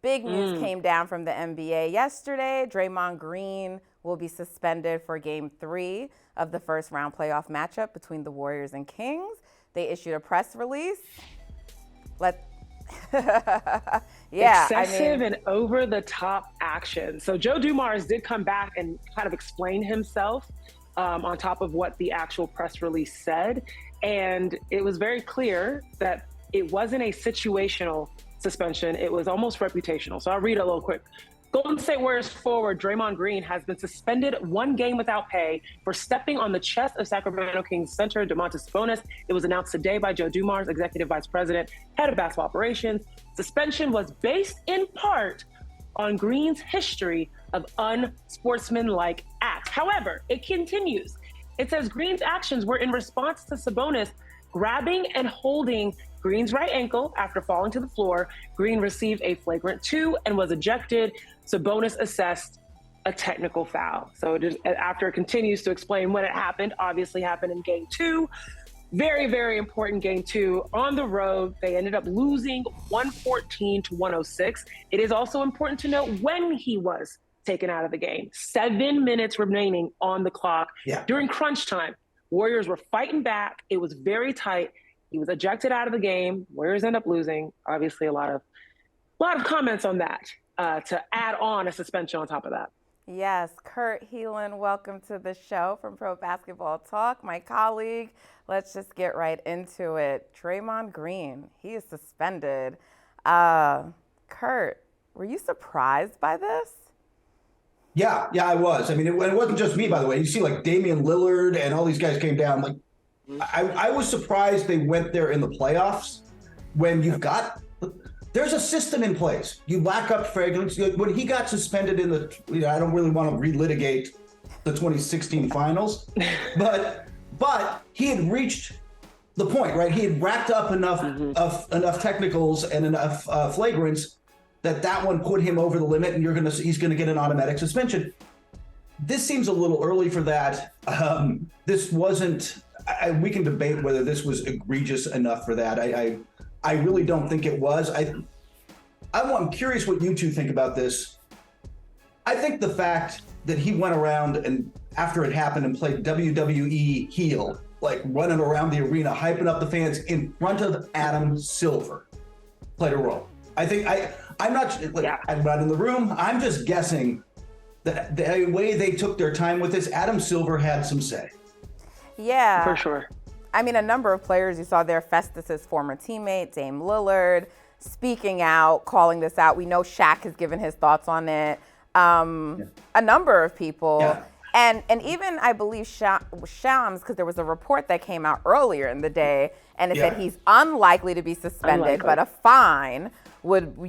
Big news came down from the NBA yesterday. Draymond Green will be suspended for Game 3 of the first round playoff matchup between the Warriors and Kings. They issued a press release. Excessive and over-the-top action. So Joe Dumars did come back and kind of explain himself on top of what the actual press release said. And it was very clear that it wasn't a situational suspension. It was almost reputational. So I'll read it a little quick. Golden State Warriors forward Draymond Green has been suspended 1 game without pay for stepping on the chest of Sacramento Kings center Domantas Sabonis. It was announced today by Joe Dumars, Executive Vice President, Head of Basketball Operations. Suspension was based in part on Green's history of unsportsmanlike acts. However, it continues. It says Green's actions were in response to Sabonis grabbing and holding Green's right ankle after falling to the floor. Green received a flagrant 2 and was ejected. Sabonis assessed a technical foul. So after it continues to explain when it happened, obviously happened in Game 2. Very, very important Game 2 on the road. They ended up losing 114 to 106. It is also important to note when he was taken out of the game. 7 minutes remaining on the clock during crunch time. Warriors were fighting back. It was very tight. He was ejected out of the game. Warriors end up losing. Obviously, a lot of comments on that to add on a suspension on top of that. Yes, Kurt Helin, welcome to the show from Pro Basketball Talk, my colleague. Let's just get right into it. Draymond Green, he is suspended. Kurt, were you surprised by this? Yeah, I was. I mean, it wasn't just me, by the way. You see, like, Damian Lillard and all these guys came down. Like, I was surprised they went there in the playoffs when there's a system in place. You lack up fragrance. When he got suspended in I don't really want to relitigate the 2016 finals, but he had reached the point, right? He had racked up enough technicals and enough flagrants that one put him over the limit, and he's gonna get an automatic suspension. This seems a little early for that. This wasn't. We can debate whether this was egregious enough for that. I really don't think it was. I'm curious what you two think about this. I think the fact that he went around and after it happened and played WWE heel, like running around the arena, hyping up the fans in front of Adam Silver, played a role. I think I'm not in the room. I'm just guessing that the way they took their time with this, Adam Silver had some say. Yeah. For sure. I mean, a number of players you saw there, Festus's former teammate, Dame Lillard, speaking out, calling this out. We know Shaq has given his thoughts on it. A number of people. Yeah. And even, I believe, Shams, because there was a report that came out earlier in the day, and it said he's unlikely to be suspended, but a fine would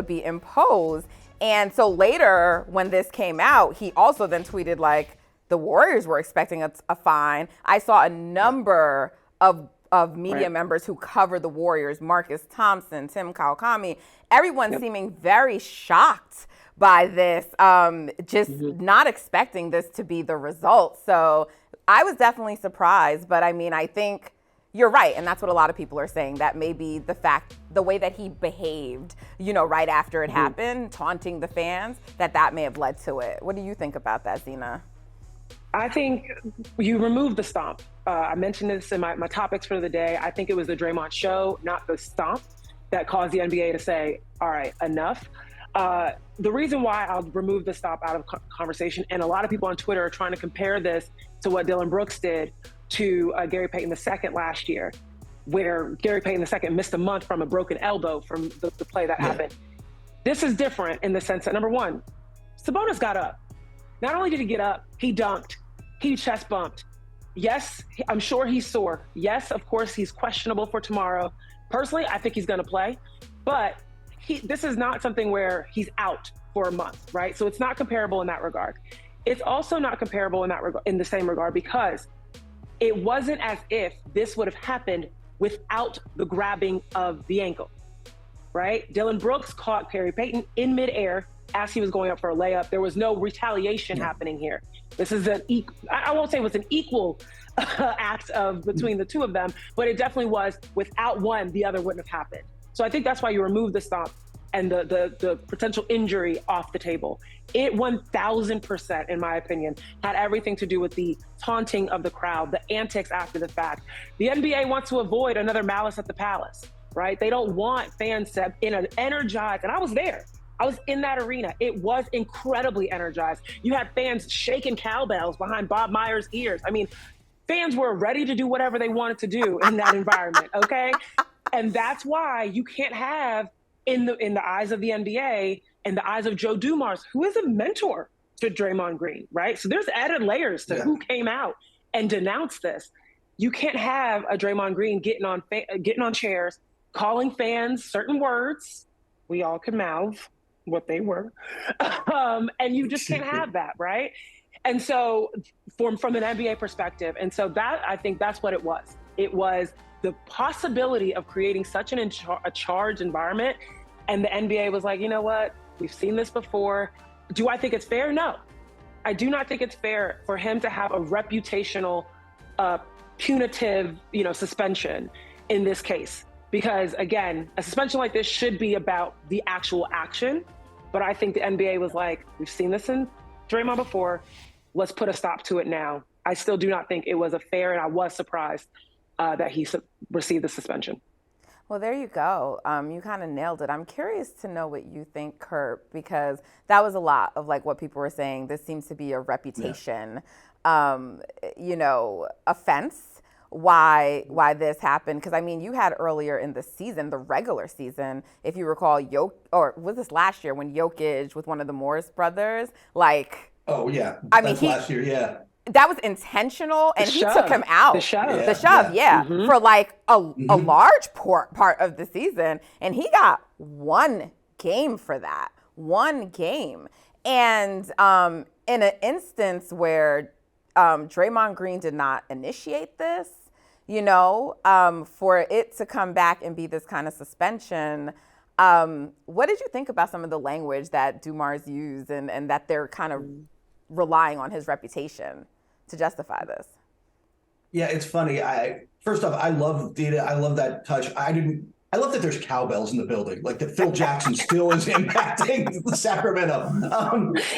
be imposed. And so later, when this came out, he also then tweeted, like, the Warriors were expecting a fine. I saw a number of media members who cover the Warriors, Marcus Thompson, Tim Kawakami, everyone seeming very shocked by this, not expecting this to be the result. So I was definitely surprised, but I mean, I think you're right, and that's what a lot of people are saying, that maybe the way that he behaved, right after it happened, taunting the fans, that may have led to it. What do you think about that, Zena? I think you removed the stomp. I mentioned this in my topics for the day. I think it was the Draymond show, not the stomp, that caused the NBA to say, all right, enough. The reason why I'll remove the stomp out of conversation, and a lot of people on Twitter are trying to compare this to what Dylan Brooks did to Gary Payton II last year, where Gary Payton II missed a month from a broken elbow from the play that happened. This is different in the sense that, number one, Sabonis got up. Not only did he get up, he dunked. He chest bumped. Yes, I'm sure he's sore. Yes, of course, he's questionable for tomorrow. Personally, I think he's going to play. But this is not something where he's out for a month, right? So it's not comparable in that regard. It's also not comparable in the same regard because it wasn't as if this would have happened without the grabbing of the ankle, right? Dylan Brooks caught Gary Payton in midair as he was going up for a layup. There was no retaliation happening here. This is I won't say it was an equal act between the two of them, but it definitely was. Without one, the other wouldn't have happened. So I think that's why you remove the stomp. and the potential injury off the table. It 1000%, in my opinion, had everything to do with the taunting of the crowd, the antics after the fact. The NBA wants to avoid another Malice at the Palace, right? They don't want fans to energize, and I was there. I was in that arena. It was incredibly energized. You had fans shaking cowbells behind Bob Myers' ears. I mean, fans were ready to do whatever they wanted to do in that environment, okay? And that's why you can't have, in the eyes of the NBA and the eyes of Joe Dumars, who is a mentor to Draymond Green, right? So there's added layers to who came out and denounced this. You can't have a Draymond Green getting on chairs, calling fans certain words. We all could mouth what they were. And you just can't have that, right? And so from an NBA perspective, and so that, I think that's what it was. It was the possibility of creating such a charged environment. And the NBA was like, you know what? We've seen this before. Do I think it's fair? No. I do not think it's fair for him to have a reputational, punitive, suspension in this case. Because again, a suspension like this should be about the actual action. But I think the NBA was like, we've seen this in Draymond before. Let's put a stop to it now. I still do not think it was a fair, and I was surprised that he received the suspension. Well, there you go. You kind of nailed it. I'm curious to know what you think, Kurt, because that was a lot of like what people were saying. This seems to be a reputation, offense. Why this happened? Because I mean, you had earlier in the season, the regular season, if you recall, or was this last year when Jokic with one of the Morris brothers, like? Oh yeah, that's last year, yeah. That was intentional, and he took him out. The shove, mm-hmm. for like a large part of the season, and he got one game for that, one game. And in an instance where Draymond Green did not initiate this, for it to come back and be this kind of suspension, what did you think about some of the language that Dumars used and that they're kind of relying on his reputation to justify this? Yeah, it's funny. First off, I love Dita. I love that touch. I love that there's cowbells in the building, like that Phil Jackson still is impacting Sacramento.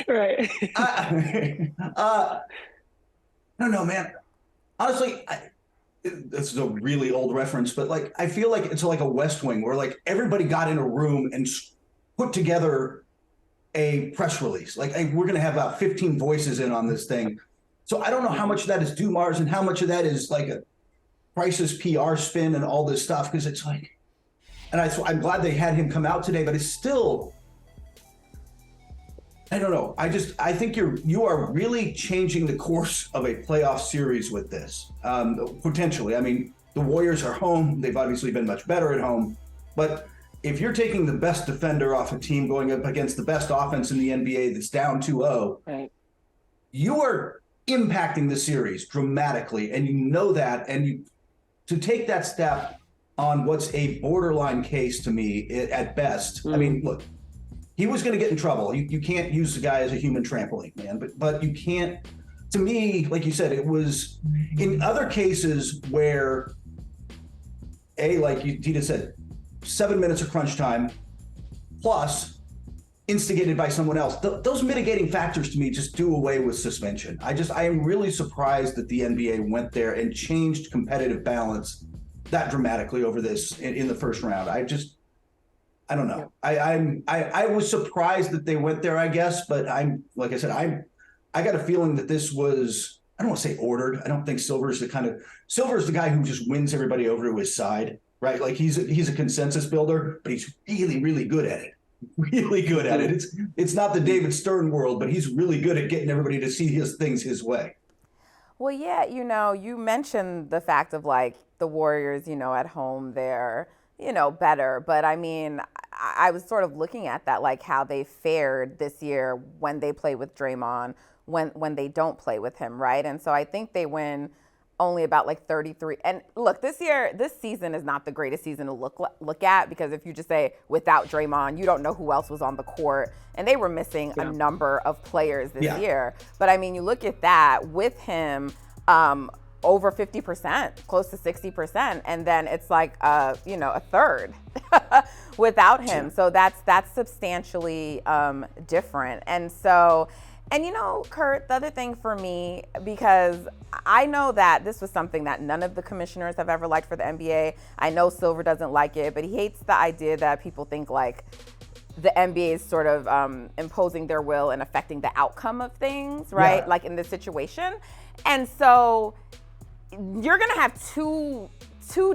Right. I don't know, man. Honestly, this is a really old reference, but like I feel like it's like a West Wing where like everybody got in a room and put together a press release. Like, hey, we're going to have about 15 voices in on this thing. So I don't know how much of that is Dumars and how much of that is like a crisis PR spin and all this stuff, because it's like, and I'm glad they had him come out today, but it's still, I don't know. I think you are really changing the course of a playoff series with this, potentially. I mean, the Warriors are home. They've obviously been much better at home, but if you're taking the best defender off a team going up against the best offense in the NBA that's down 2-0, right, you are impacting the series dramatically, and you know that. And to take that step on what's a borderline case to me at best. I mean, look, he was going to get in trouble. You can't use the guy as a human trampoline, man. But you can't. To me, like you said, it was in other cases where, like Dita said, 7 minutes of crunch time, plus instigated by someone else. Those mitigating factors to me just do away with suspension. I am really surprised that the NBA went there and changed competitive balance that dramatically over this in the first round. I don't know. I was surprised that they went there, I guess, but I got a feeling that this was, I don't want to say ordered. I don't think Silver's the guy who just wins everybody over to his side, right? Like he's a consensus builder, but he's really, really good at it. Really good at it. It's not the David Stern world, but he's really good at getting everybody to see his things his way. Well, yeah, you mentioned the fact of like the Warriors, at home they're, better. But I mean, I was sort of looking at that, like how they fared this year when they play with Draymond, when they don't play with him, right? And so I think they win only about like 33. And look, this season is not the greatest season to look at, because if you just say without Draymond, you don't know who else was on the court. And they were missing a number of players this year. But I mean, you look at that with him, over 50%, close to 60%. And then it's like, a third without him. So that's substantially different. And so, and Kurt, the other thing for me, because I know that this was something that none of the commissioners have ever liked for the NBA. I know Silver doesn't like it, but he hates the idea that people think like the NBA is sort of imposing their will and affecting the outcome of things, right? Yeah. Like in this situation. And so you're gonna have two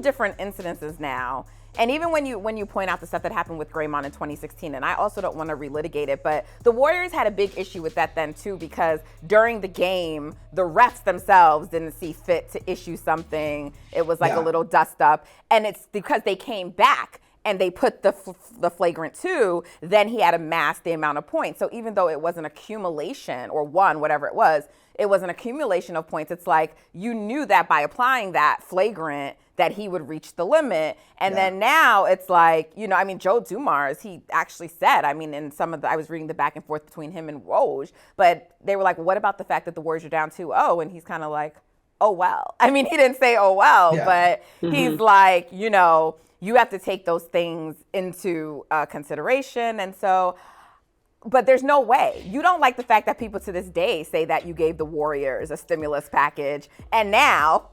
different incidences now. And even when you point out the stuff that happened with Draymond in 2016, and I also don't want to relitigate it, but the Warriors had a big issue with that then too, because during the game, the refs themselves didn't see fit to issue something. It was like a little dust up, and it's because they came back and they put the flagrant 2, then he had amassed the amount of points. So even though it was an accumulation or whatever it was an accumulation of points. It's like you knew that by applying that flagrant that he would reach the limit. And then now it's like, Joe Dumars, he actually said, in some of I was reading the back and forth between him and Woj, but they were like, what about the fact that the Warriors are down 2-0? And he's kind of like, oh, well. He didn't say, oh, well, but he's like, you have to take those things into consideration. And so, but there's no way. You don't like the fact that people to this day say that you gave the Warriors a stimulus package. And now,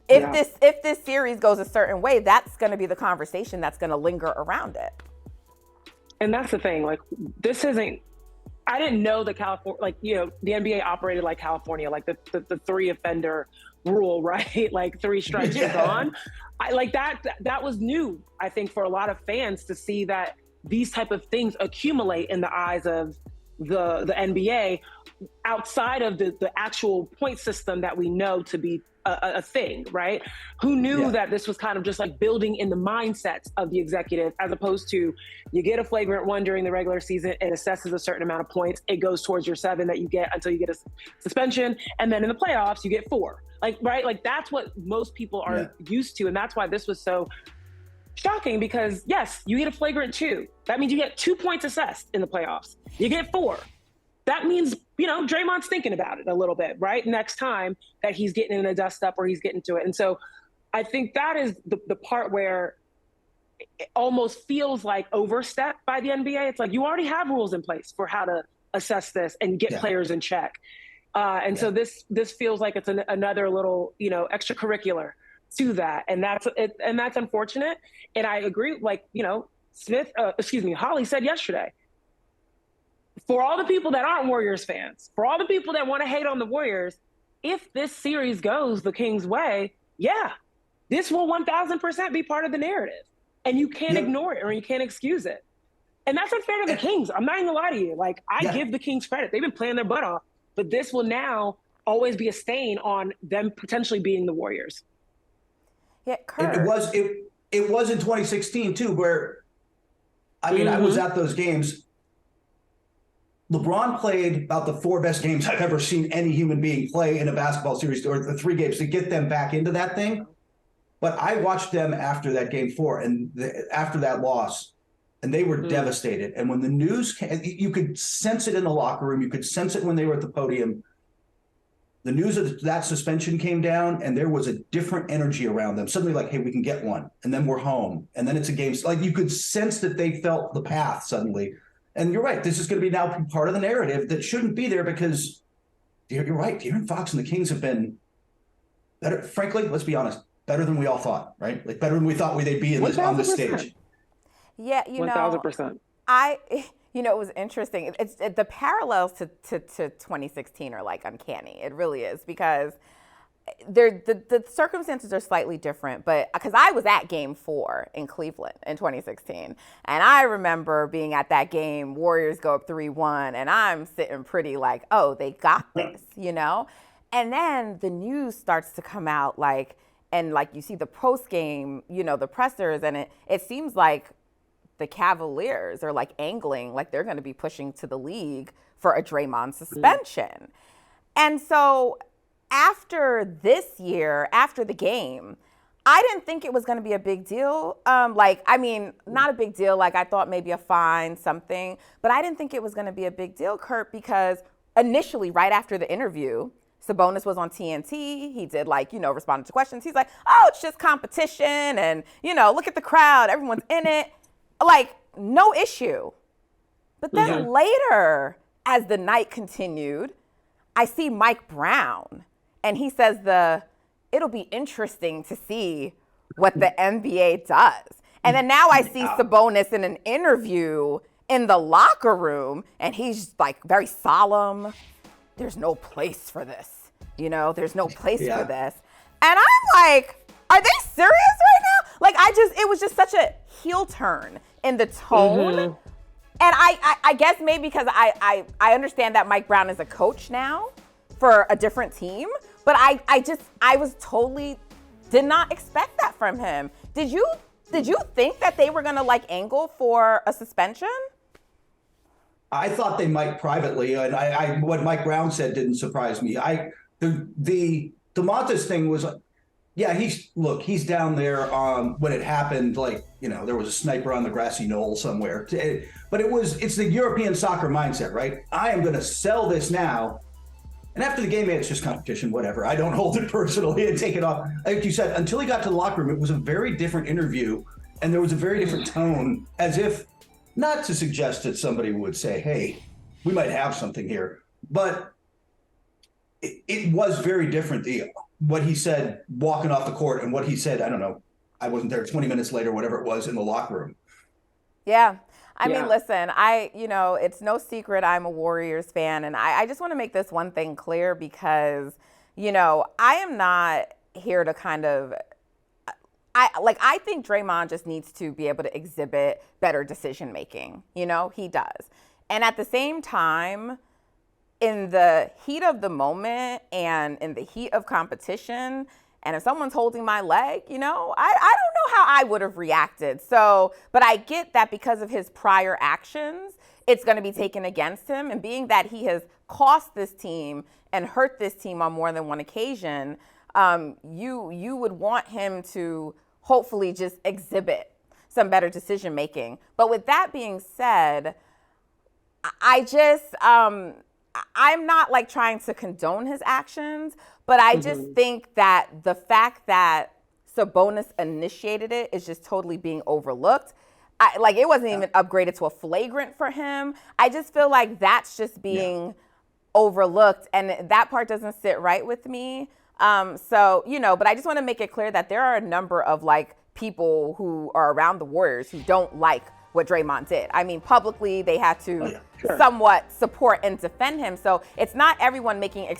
if this series goes a certain way, that's going to be the conversation that's going to linger around it. And that's the thing. Like, this isn't, I didn't know that California, the NBA operated like California, like the 3 offender rule, right? Like 3 strikes is on. That was new, I think, for a lot of fans to see that these type of things accumulate in the eyes of the NBA outside of the actual point system that we know to be a thing, right? Who knew that this was kind of just like building in the mindsets of the executive, as opposed to you get a flagrant 1 during the regular season, it assesses a certain amount of points, it goes towards your 7 that you get until you get a suspension, and then in the playoffs you get 4. Right? Like that's what most people are used to, and that's why this was so shocking, because yes, you get a flagrant 2. That means you get 2 points assessed in the playoffs. You get 4. That means, Draymond's thinking about it a little bit, right? Next time that he's getting in a dust up or he's getting to it. And so I think that is the part where it almost feels like overstep by the NBA. It's like you already have rules in place for how to assess this and get players in check. So this feels like it's another little, extracurricular to that. And that's unfortunate. And I agree, Holly said yesterday, for all the people that aren't Warriors fans, for all the people that want to hate on the Warriors, if this series goes the Kings' way, this will 1000% be part of the narrative. And you can't ignore it or you can't excuse it. And that's unfair to the Kings. I'm not even gonna lie to you. I give the Kings credit. They've been playing their butt off, but this will now always be a stain on them potentially being the Warriors. Yeah, Kurt. It was in 2016 too, where I was at those games. LeBron played about the 4 best games I've ever seen any human being play in a basketball series, or the 3 games to get them back into that thing. But I watched them after that game 4 and after that loss, and they were devastated. And when the news came, you could sense it in the locker room. You could sense it when they were at the podium. The news of that suspension came down, and there was a different energy around them. Suddenly, like, hey, we can get one, and then we're home, and then it's a game. Like, you could sense that they felt the path suddenly. And you're right. This is going to be now part of the narrative that shouldn't be there, because you're right. De'Aaron Fox and the Kings have been better. Frankly, let's be honest, better than we all thought, right? Like better than we thought they'd be on this stage. Yeah, 1000%. It was interesting. The parallels to 2016 are like uncanny. It really is, because the circumstances are slightly different, but because I was at game 4 in Cleveland in 2016, and I remember being at that game, Warriors go up 3-1, and I'm sitting pretty like, oh, they got this, and then the news starts to come out, and you see the post game, the pressers, and it seems like the Cavaliers are angling like they're going to be pushing to the league for a Draymond suspension. And so after this year, after the game, I didn't think it was going to be a big deal. Not a big deal. I thought maybe a fine, something, but I didn't think it was going to be a big deal, Kurt, because initially, right after the interview, Sabonis was on TNT. He did responded to questions. He's like, oh, it's just competition. And, look at the crowd. Everyone's in it. Like, no issue. But then later, as the night continued, I see Mike Brown. And he says it'll be interesting to see what the NBA does. And then now I see Sabonis in an interview in the locker room, and he's like very solemn. There's no place for this. There's no place for this. And I'm like, are they serious right now? Like, it was just such a heel turn in the tone. Mm-hmm. And I guess maybe because I understand that Mike Brown is a coach now for a different team, but I was totally did not expect that from him. Did you think that they were going to angle for a suspension? I thought they might privately, and what Mike Brown said didn't surprise me. The Domantas thing was, he's down there when it happened. There was a sniper on the grassy knoll somewhere. But it's the European soccer mindset, right? I am going to sell this now. And after the game, it's just competition, whatever. I don't hold it personally and take it off. Like you said, until he got to the locker room, it was a very different interview. And there was a very different tone, as if not to suggest that somebody would say, hey, we might have something here. But it was very different. What he said walking off the court and what he said, I don't know, I wasn't there 20 minutes later, whatever it was in the locker room. Yeah. I mean, listen, it's no secret I'm a Warriors fan. And I just want to make this one thing clear because, I am not here to I think Draymond just needs to be able to exhibit better decision making. He does. And at the same time, in the heat of the moment and in the heat of competition, and if someone's holding my leg, I don't know how I would have reacted. So, but I get that because of his prior actions, it's going to be taken against him. And being that he has cost this team and hurt this team on more than one occasion, you would want him to hopefully just exhibit some better decision making. But with that being said, I'm not trying to condone his actions, but I just think that the fact that Sabonis initiated it is just totally being overlooked. It wasn't even upgraded to a flagrant for him. I just feel like that's just being overlooked, and that part doesn't sit right with me. But I just want to make it clear that there are a number of people who are around the Warriors who don't like what Draymond did. I mean, publicly, they had to somewhat support and defend him. So it's not everyone making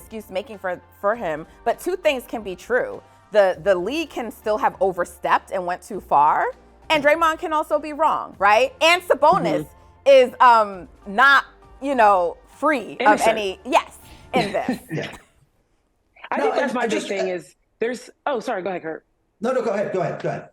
for him, but two things can be true. The league can still have overstepped and went too far, and Draymond can also be wrong, right? And Sabonis is not, free of any, in this. I think that's my big thing is there's, sorry, go ahead, Kurt. No, go ahead.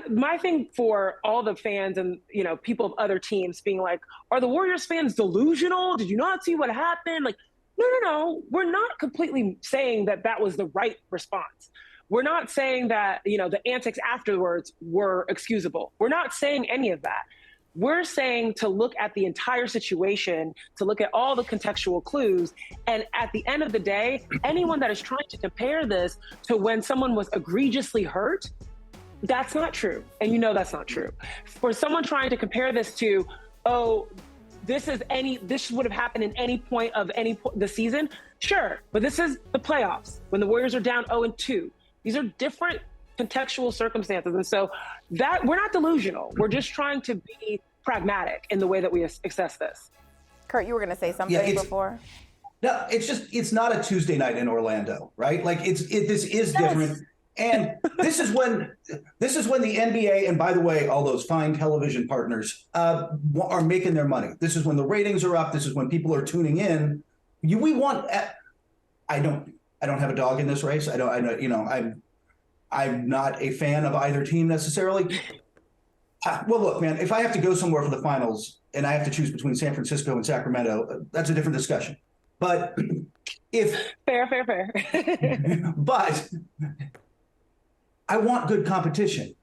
My thing for all the fans and, people of other teams being like, are the Warriors fans delusional? Did you not see what happened? No. We're not completely saying that was the right response. We're not saying that, the antics afterwards were excusable. We're not saying any of that. We're saying to look at the entire situation, to look at all the contextual clues. And at the end of the day, anyone that is trying to compare this to when someone was egregiously hurt, that's not true. And that's not true. For someone trying to compare this to, this would have happened in any point of the season, sure. But this is the playoffs when the Warriors are down 0-2. These are different contextual circumstances. And so that we're not delusional. We're just trying to be pragmatic in the way that we assess this. Kurt, you were going to say something before? No, it's not a Tuesday night in Orlando, right? This is different. And this is when the NBA, and by the way, all those fine television partners are making their money. This is when the ratings are up. This is when people are tuning in. I don't have a dog in this race. I'm not a fan of either team necessarily. Well, look, man, if I have to go somewhere for the finals and I have to choose between San Francisco and Sacramento, that's a different discussion. But fair. But I want good competition.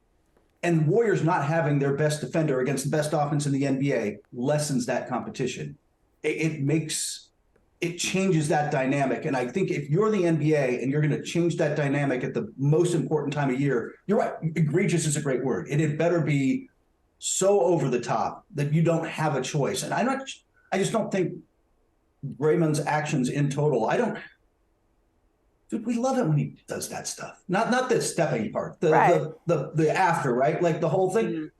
And Warriors not having their best defender against the best offense in the NBA lessens that competition. It makes it changes that dynamic. And I think if you're the NBA and you're going to change that dynamic at the most important time of year, you're right. Egregious is a great word. And it better be so over the top that you don't have a choice. And I just don't think Draymond's actions in total, dude, we love it when he does that stuff. Not the stepping part, the after, right? Like the whole thing.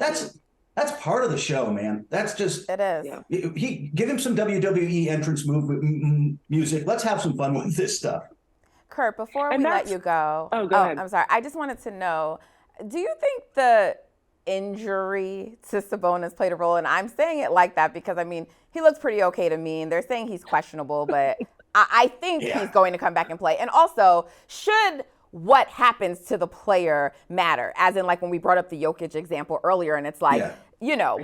That's part of the show, man. That's just it is. He give him some WWE entrance music. Let's have some fun with this stuff. Kurt, before we let you go, go ahead. I'm sorry. I just wanted to know, do you think the injury to Sabonis played a role? And I'm saying it like that because, I mean, he looks pretty okay to me, and they're saying he's questionable, but I think he's going to come back and play. And also, should what happens to the player matter? As in, like when we brought up the Jokic example earlier, and it's like, you know,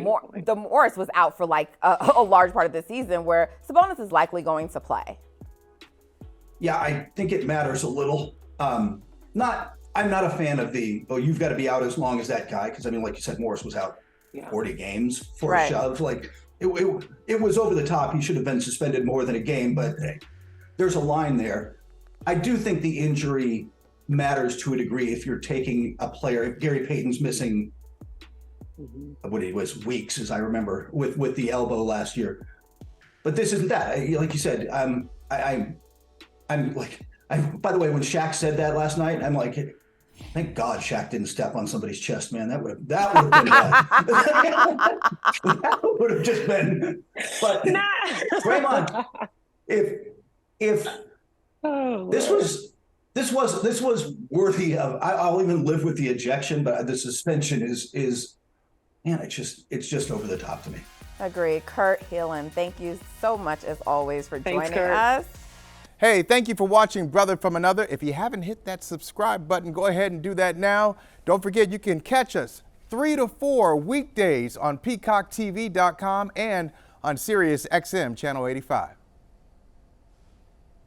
Morris was out for like a large part of the season, where Sabonis is likely going to play. Yeah, I think it matters a little. I'm not a fan of you've got to be out as long as that guy, because I mean, like you said, Morris was out 40 games for a shove. Like it was over the top. He should have been suspended more than a game, but hey, there's a line there. I do think the injury matters to a degree if you're taking a player. If Gary Payton's missing, what it was, weeks, as I remember, with the elbow last year. But this isn't that. Like you said, I'm like, by the way, when Shaq said that last night, I'm like, thank God Shaq didn't step on somebody's chest, man. That would have been bad. That would have just been. But Draymond, if this was worthy of, I'll even live with the ejection, but the suspension is man, it's just over the top to me. Agree. Kurt Helin, thank you so much as always for joining us. Hey, thank you for watching Brother from Another. If you haven't hit that subscribe button, go ahead and do that now. Don't forget, you can catch us 3 to 4 weekdays on PeacockTV.com and on Sirius XM Channel 85.